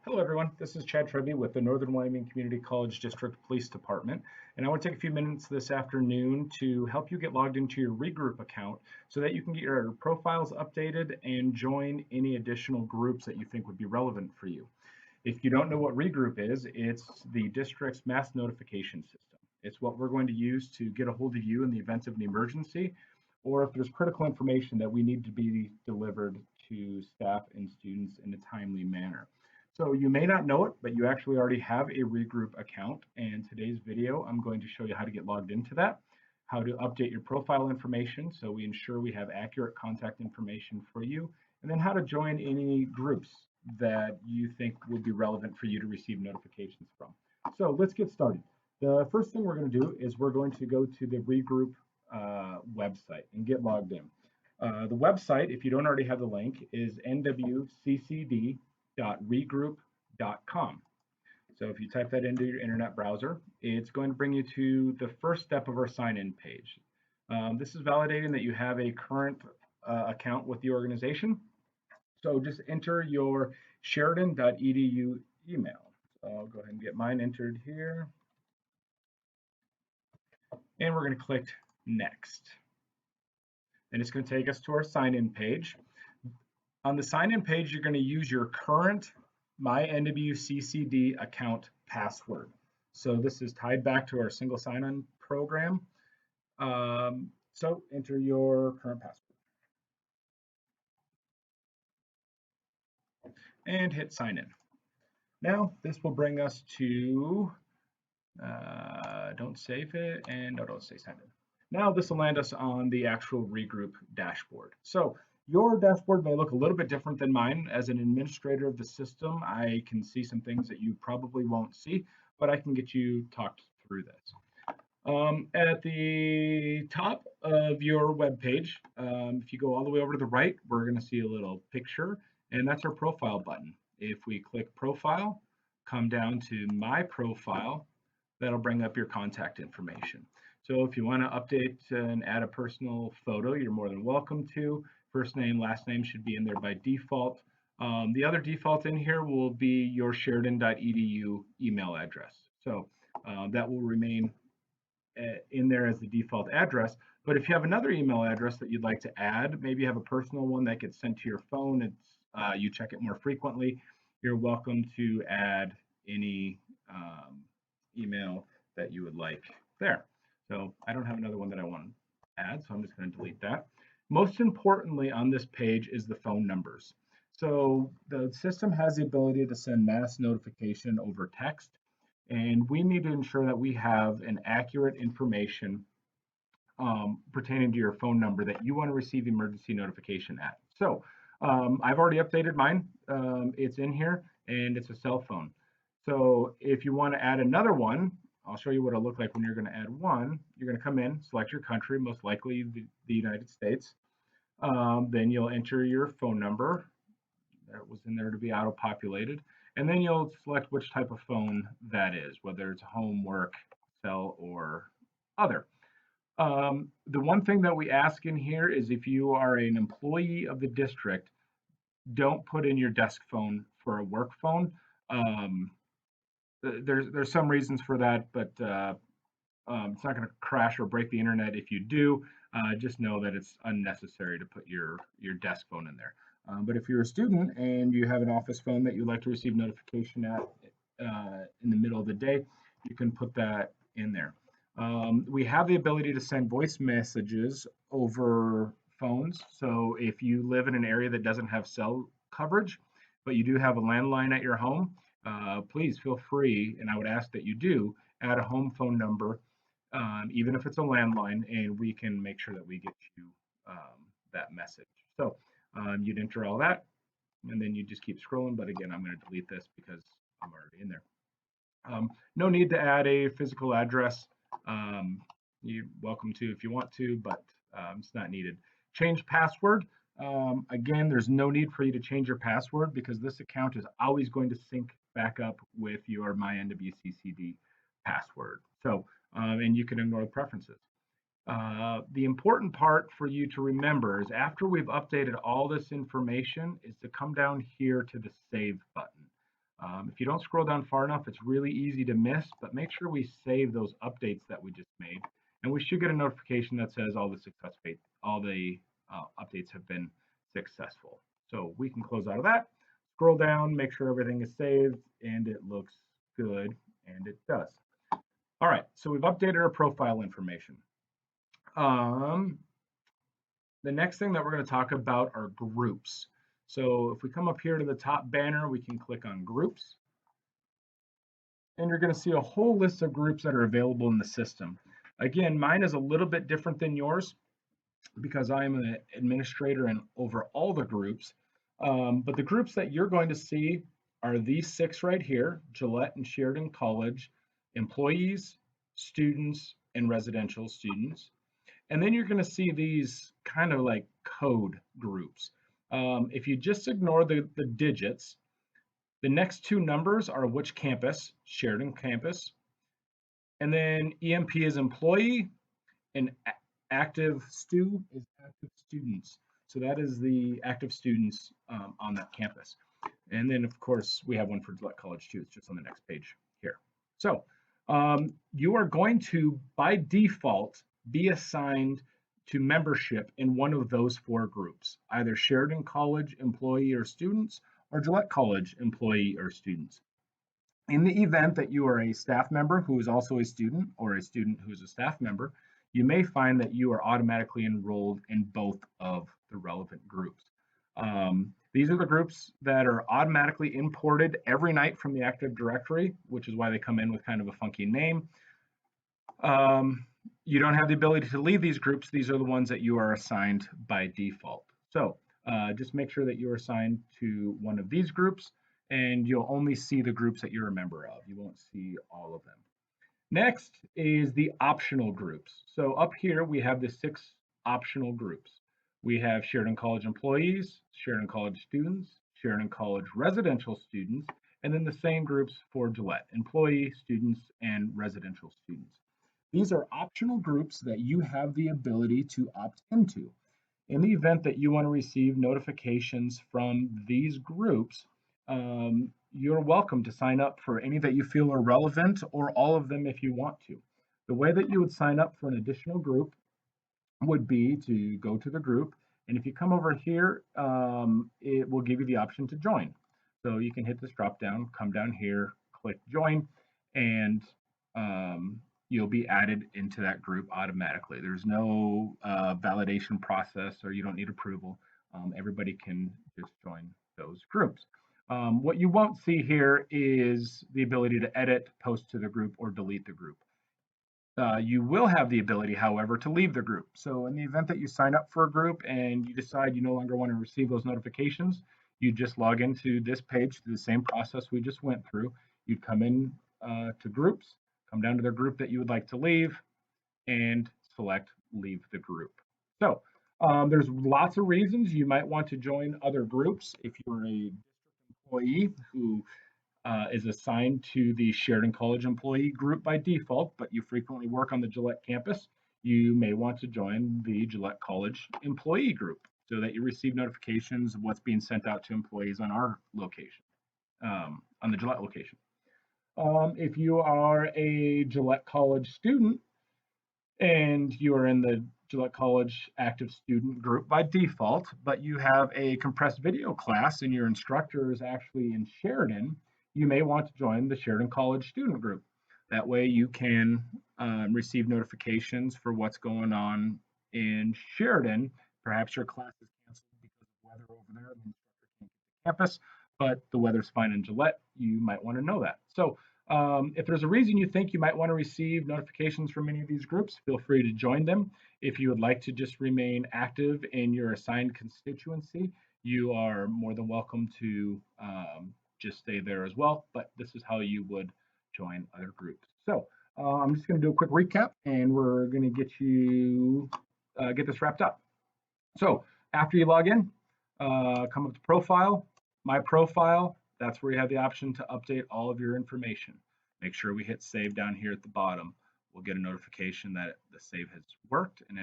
Hello, everyone. This is Chad Treby with the Northern Wyoming Community College District Police Department. And I want to take a few minutes this afternoon to help you get logged into your Regroup account so that you can get your profiles updated and join any additional groups that you think would be relevant for you. If you don't know what Regroup is, it's the district's mass notification system. It's what we're going to use to get a hold of you in the event of an emergency or if there's critical information that we need to be delivered to staff and students in a timely manner. So you may not know it, but you actually already have a Regroup account. And today's video, I'm going to show you how to get logged into that, how to update your profile information so we ensure we have accurate contact information for you, and then how to join any groups that you think would be relevant for you to receive notifications from. So let's get started. The first thing we're going to do is we're going to go to the Regroup website and get logged in. The website, if you don't already have the link, is nwccd.regroup.com. So if you type that into your internet browser, it's going to bring you to the first step of our sign-in page. This is validating that you have a current account with the organization. So just enter your sheridan.edu email. So I'll go ahead and get mine entered here. And we're going to click next. And it's going to take us to our sign-in page. On the sign-in page, you're going to use your current My NWCCD account password. So this is tied back to our single sign-on program. So enter your current password and hit sign in. Now this will bring us to, don't save it, and no, don't say sign in. Now this will land us on the actual Regroup dashboard. So your dashboard may look a little bit different than mine. As an administrator of the system, I can see some things that you probably won't see, but I can get you talked through this. At the top of your web page, if you go all the way over to the right, we're going to see a little picture, and that's our profile button. If we click profile, come down to my profile, that'll bring up your contact information. So if you want to update and add a personal photo, you're more than welcome to. First name, last name should be in there by default. The other default in here will be your sheridan.edu email address. So that will remain in there as the default address. But if you have another email address that you'd like to add, maybe you have a personal one that gets sent to your phone, you check it more frequently, you're welcome to add any email that you would like there. So I don't have another one that I want to add, so I'm just going to delete that. Most importantly on this page is the phone numbers. So the system has the ability to send mass notification over text, and we need to ensure that we have an accurate information pertaining to your phone number that you want to receive emergency notification at. So I've already updated mine. It's in here, and it's a cell phone. So if you want to add another one, I'll show you what it'll look like when you're going to add one. You're going to come in, select your country, most likely the United States. Then you'll enter your phone number. That was in there to be auto-populated. And then you'll select which type of phone that is, whether it's home, work, cell, or other. The one thing that we ask in here is if you are an employee of the district, don't put in your desk phone for a work phone. There's some reasons for that, but it's not going to crash or break the internet if you do. Just know that it's unnecessary to put your desk phone in there. But if you're a student and you have an office phone that you'd like to receive notification at in the middle of the day, you can put that in there. We have the ability to send voice messages over phones. So if you live in an area that doesn't have cell coverage, but you do have a landline at your home, please feel free, and I would ask that you do, add a home phone number, even if it's a landline, and we can make sure that we get you that message. So you'd enter all that, and then you just keep scrolling. But again, I'm going to delete this because I'm already in there. No need to add a physical address. You're welcome to if you want to, but it's not needed. Change password. Again, there's no need for you to change your password because this account is always going to sync back up with your My NWCCD password. So, and you can ignore the preferences. The important part for you to remember is after we've updated all this information is to come down here to the save button. If you don't scroll down far enough, it's really easy to miss, but make sure we save those updates that we just made. And we should get a notification that says all the updates have been successful. So we can close out of that, scroll down, make sure everything is saved, and it looks good, and it does. All right, so we've updated our profile information. The next thing that we're going to talk about are groups. So if we come up here to the top banner, we can click on groups. And you're going to see a whole list of groups that are available in the system. Again, mine is a little bit different than yours because I'm an administrator and over all the groups. But the groups that you're going to see are these 6 right here: Gillette and Sheridan College, employees, students, and residential students. And then you're going to see these kind of like code groups. If you just ignore the digits, the next 2 numbers are which campus, Sheridan campus. And then EMP is employee, and active stu is active students. So that is the active students on that campus. And then, of course, we have one for Gillette College too. It's just on the next page here. So you are going to, by default, be assigned to membership in one of those 4 groups, either Sheridan College employee or students, or Gillette College employee or students. In the event that you are a staff member who is also a student, or a student who is a staff member, you may find that you are automatically enrolled in both of the relevant groups. These are the groups that are automatically imported every night from the Active Directory, which is why they come in with kind of a funky name. You don't have the ability to leave these groups. These are the ones that you are assigned by default. So just make sure that you are assigned to one of these groups, and you'll only see the groups that you're a member of. You won't see all of them. Next is the optional groups. So up here, we have the 6 optional groups. We have Sheridan College employees, Sheridan College students, Sheridan College residential students, and then the same groups for Gillette: employee, students, and residential students. These are optional groups that you have the ability to opt into. In the event that you want to receive notifications from these groups, you're welcome to sign up for any that you feel are relevant, or all of them if you want to. The way that you would sign up for an additional group would be to go to the group, and if you come over here, it will give you the option to join. So you can hit this drop down, come down here, click join, and you'll be added into that group automatically. There's no validation process, or you don't need approval. Everybody can just join those groups. What you won't see here is the ability to edit, post to the group, or delete the group. You will have the ability, however, to leave the group. So in the event that you sign up for a group and you decide you no longer want to receive those notifications, you just log into this page through the same process we just went through. You'd come in to groups, come down to the group that you would like to leave, and select leave the group. So there's lots of reasons you might want to join other groups. If you're a district employee who is assigned to the Sheridan College employee group by default, but you frequently work on the Gillette campus, you may want to join the Gillette College employee group so that you receive notifications of what's being sent out to employees on our location, on the Gillette location. If you are a Gillette College student and you are in the Gillette College active student group by default, but you have a compressed video class and your instructor is actually in Sheridan, you may want to join the Sheridan College student group. That way you can receive notifications for what's going on in Sheridan. Perhaps your class is canceled because of weather over there and the instructor can't get to campus, but the weather's fine in Gillette. You might want to know that. So if there's a reason you think you might want to receive notifications from any of these groups, feel free to join them. If you would like to just remain active in your assigned constituency, you are more than welcome to just stay there as well. But this is how you would join other groups. So I'm just going to do a quick recap, and we're going to get this wrapped up. So after you log in, come up to profile, my profile. That's where you have the option to update all of your information. Make sure we hit save down here at the bottom. We'll get a notification that the save has worked and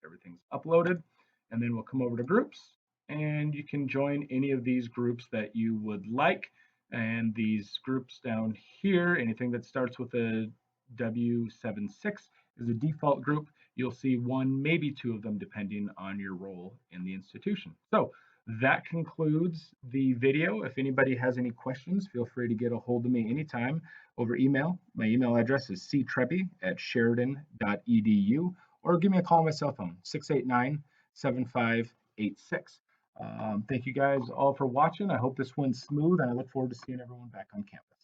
everything's uploaded. And then we'll come over to groups, and you can join any of these groups that you would like. And these groups down here, anything that starts with a W76 is a default group. You'll see one, maybe two of them, depending on your role in the institution. So that concludes the video. If anybody has any questions, feel free to get a hold of me anytime over email. My email address is ctrebi@sheridan.edu, or give me a call on my cell phone, 689-7586. Thank you guys all for watching. I hope this went smooth, and I look forward to seeing everyone back on campus.